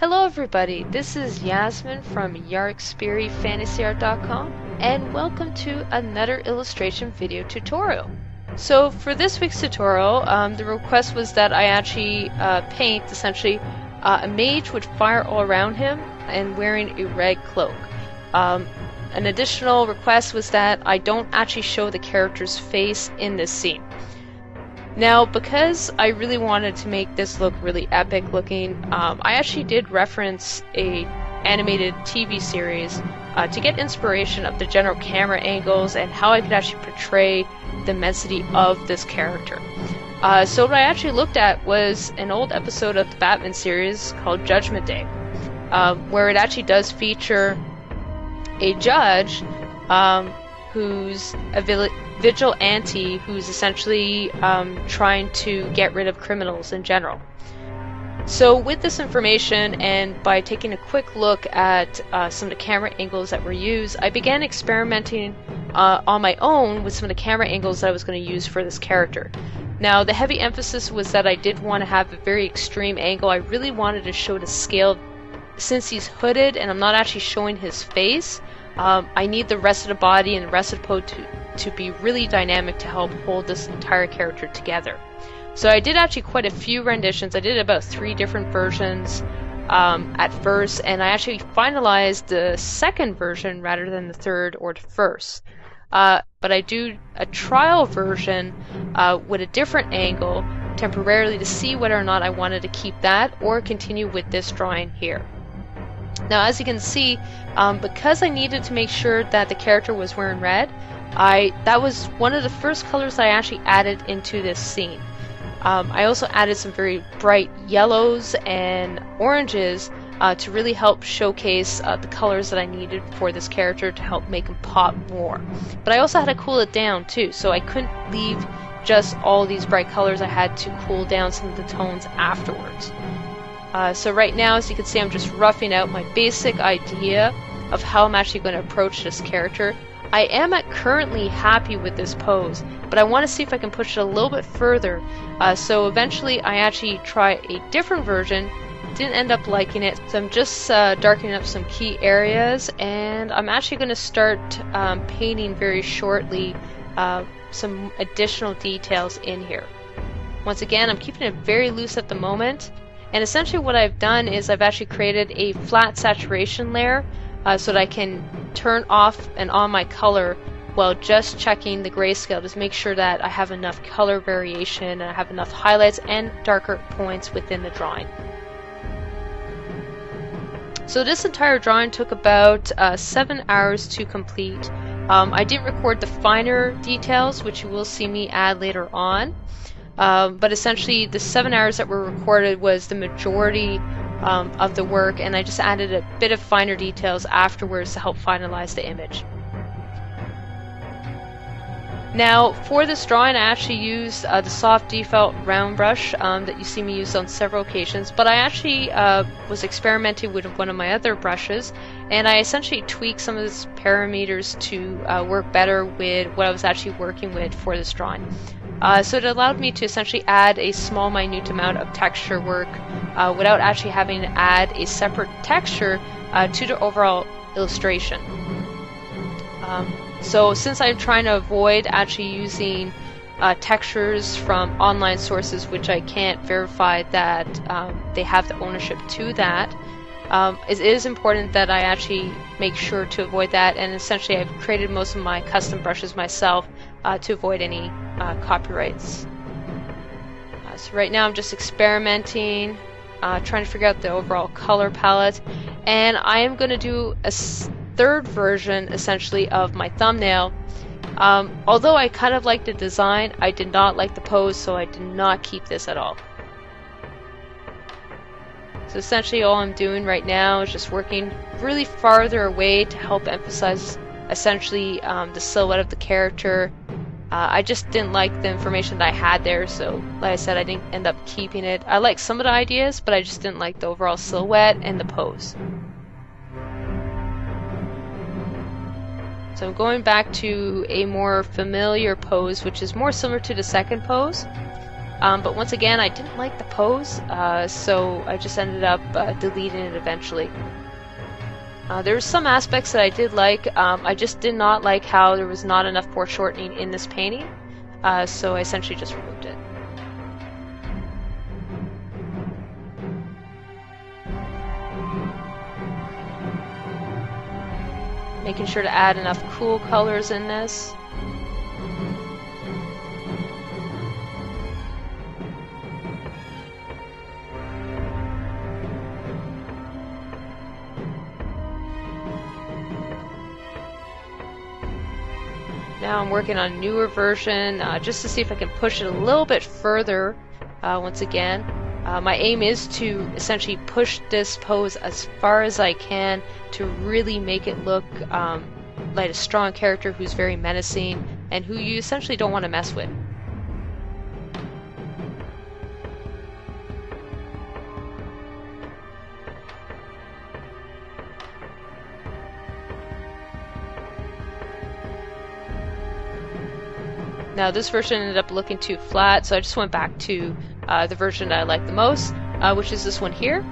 Hello everybody, this is Yasmin from yarkspirifantasyart.com and welcome to another illustration video tutorial. So for this week's tutorial, the request was that I actually paint essentially a mage with fire all around him and wearing a red cloak. An additional request was that I don't actually show the character's face in this scene. Now, because I really wanted to make this look really epic looking, I actually did reference a animated TV series to get inspiration of the general camera angles and how I could actually portray the immensity of this character. So what I actually looked at was an old episode of the Batman series called Judgment Day, where it actually does feature a judge who's a vigilante who's essentially trying to get rid of criminals in general. So with this information and by taking a quick look at some of the camera angles that were used, I began experimenting on my own with some of the camera angles that I was going to use for this character. Now the heavy emphasis was that I did want to have a very extreme angle. I really wanted to show the scale. Since he's hooded and I'm not actually showing his face, I need the rest of the body and the rest of the pose to be really dynamic to help hold this entire character together. So I did actually quite a few renditions. I did about 3 different versions at first, and I actually finalized the second version rather than the third or the first. But I do a trial version with a different angle temporarily to see whether or not I wanted to keep that or continue with this drawing here. Now, as you can see, because I needed to make sure that the character was wearing red, that was one of the first colors I actually added into this scene. I also added some very bright yellows and oranges to really help showcase the colors that I needed for this character to help make him pop more. But I also had to cool it down too, so I couldn't leave just all these bright colors. I had to cool down some of the tones afterwards. So right now, as you can see, I'm just roughing out my basic idea of how I'm actually going to approach this character. I am currently happy with this pose, but I want to see if I can push it a little bit further. So eventually I actually try a different version, didn't end up liking it, so I'm just darkening up some key areas, and I'm actually going to start painting very shortly some additional details in here. Once again, I'm keeping it very loose at the moment. And essentially what I've done is I've actually created a flat saturation layer so that I can turn off and on my color while just checking the grayscale to make sure that I have enough color variation and I have enough highlights and darker points within the drawing. So this entire drawing took about 7 hours to complete. I didn't record the finer details, which you will see me add later on. But essentially the 7 hours that were recorded was the majority of the work, and I just added a bit of finer details afterwards to help finalize the image. Now for this drawing I actually used the soft default round brush that you see me use on several occasions, but I actually was experimenting with one of my other brushes, and I essentially tweaked some of its parameters to work better with what I was actually working with for this drawing. So it allowed me to essentially add a small minute amount of texture work without actually having to add a separate texture to the overall illustration. So since I'm trying to avoid actually using textures from online sources which I can't verify that they have the ownership to that, it is important that I actually make sure to avoid that, and essentially I've created most of my custom brushes myself to avoid any copyrights. So right now I'm just experimenting, trying to figure out the overall color palette, and I am going to do a third version essentially of my thumbnail. Although I kind of like the design, I did not like the pose, so I did not keep this at all. So essentially all I'm doing right now is just working really farther away to help emphasize essentially the silhouette of the character. I just didn't like the information that I had there, so like I said, I didn't end up keeping it. I like some of the ideas, but I just didn't like the overall silhouette and the pose. So I'm going back to a more familiar pose, which is more similar to the second pose. but once again, I didn't like the pose, so I just ended up deleting it eventually. There were some aspects that I did like. I just did not like how there was not enough foreshortening in this painting, so I essentially just removed it. Making sure to add enough cool colors in this. Now I'm working on a newer version just to see if I can push it a little bit further once again. My aim is to essentially push this pose as far as I can to really make it look like a strong character who's very menacing and who you essentially don't want to mess with. Now this version ended up looking too flat, so I just went back to the version that I like the most, which is this one here.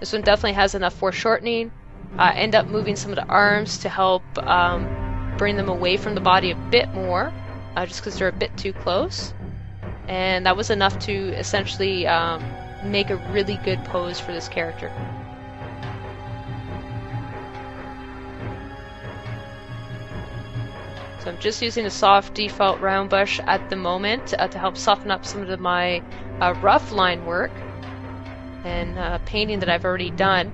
This one definitely has enough foreshortening. End up moving some of the arms to help bring them away from the body a bit more, just because they're a bit too close. And that was enough to essentially make a really good pose for this character. So I'm just using a soft default round brush at the moment to help soften up some of my rough line work and painting that I've already done.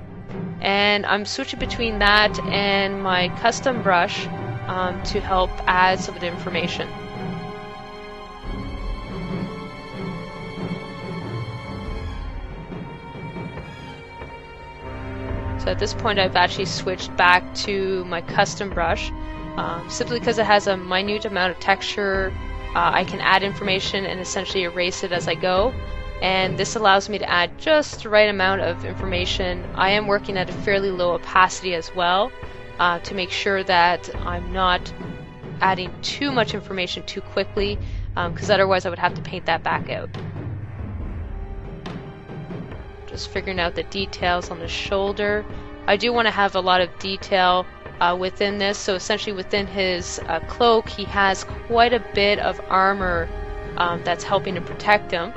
And I'm switching between that and my custom brush to help add some of the information. So at this point I've actually switched back to my custom brush. Simply because it has a minute amount of texture, I can add information and essentially erase it as I go, and this allows me to add just the right amount of information. I am working at a fairly low opacity as well to make sure that I'm not adding too much information too quickly, because otherwise I would have to paint that back out. Just figuring out the details on the shoulder. I do want to have a lot of detail within this, so essentially within his cloak he has quite a bit of armor that's helping to protect him.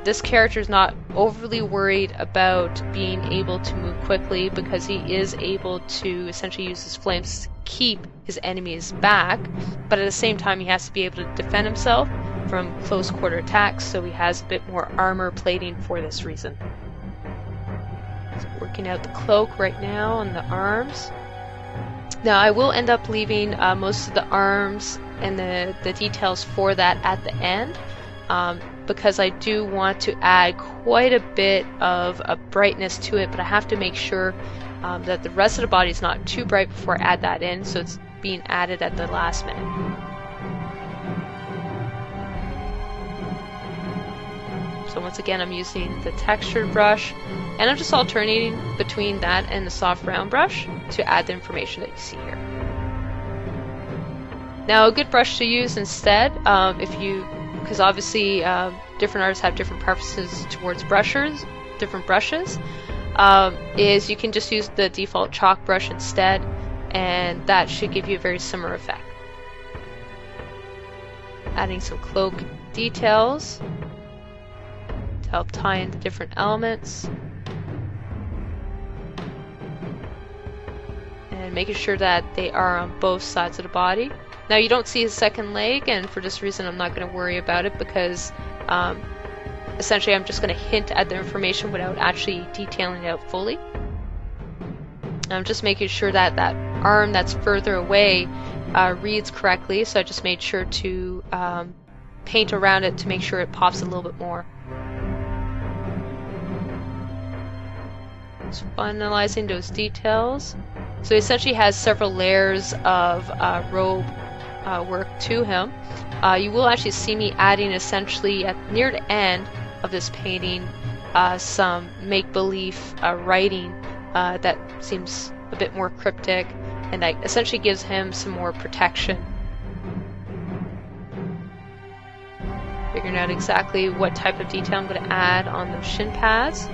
This character is not overly worried about being able to move quickly because he is able to essentially use his flames to keep his enemies back, but at the same time he has to be able to defend himself from close quarter attacks, so he has a bit more armor plating for this reason. So working out the cloak right now and the arms. Now I will end up leaving most of the arms and the details for that at the end, because I do want to add quite a bit of a brightness to it, but I have to make sure that the rest of the body is not too bright before I add that in, so it's being added at the last minute. So once again I'm using the textured brush, and I'm just alternating between that and the soft round brush to add the information that you see here. Now a good brush to use instead, because obviously different artists have different preferences towards different brushes, is you can just use the default chalk brush instead, and that should give you a very similar effect. Adding some cloak details to help tie in the different elements, and making sure that they are on both sides of the body. Now you don't see his second leg, and for this reason I'm not going to worry about it, because essentially I'm just going to hint at the information without actually detailing it out fully. I'm just making sure that that arm that's further away reads correctly, so I just made sure to paint around it to make sure it pops a little bit more. Just finalizing those details. So he essentially has several layers of robe work to him. You will actually see me adding essentially near the end of this painting some make-believe writing that seems a bit more cryptic, and that essentially gives him some more protection. figuring out exactly what type of detail I'm going to add on the shin pads.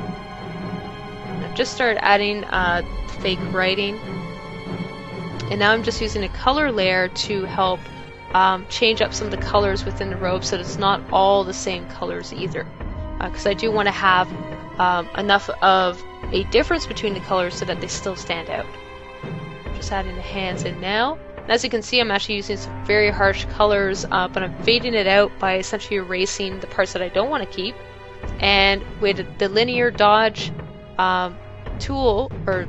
I've just started adding fake writing, and now I'm just using a color layer to help change up some of the colors within the robe so that it's not all the same colors either, because I do want to have enough of a difference between the colors so that they still stand out. Just adding the hands in now. And as you can see, I'm actually using some very harsh colors, but I'm fading it out by essentially erasing the parts that I don't want to keep. And with the linear dodge tool or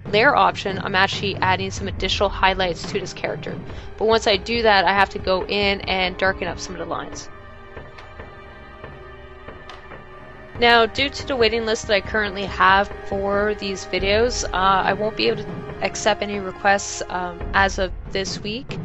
layer option, I'm actually adding some additional highlights to this character. But once I do that, I have to go in and darken up some of the lines. Now, due to the waiting list that I currently have for these videos, I won't be able to accept any requests as of this week.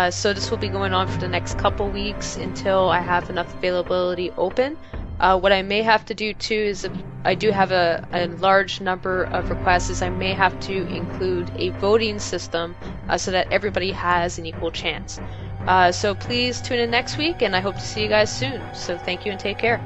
So this will be going on for the next couple weeks until I have enough availability open. What I may have to do too is, if I do have a large number of requests, is I may have to include a voting system so that everybody has an equal chance. So please tune in next week, and I hope to see you guys soon. So thank you and take care.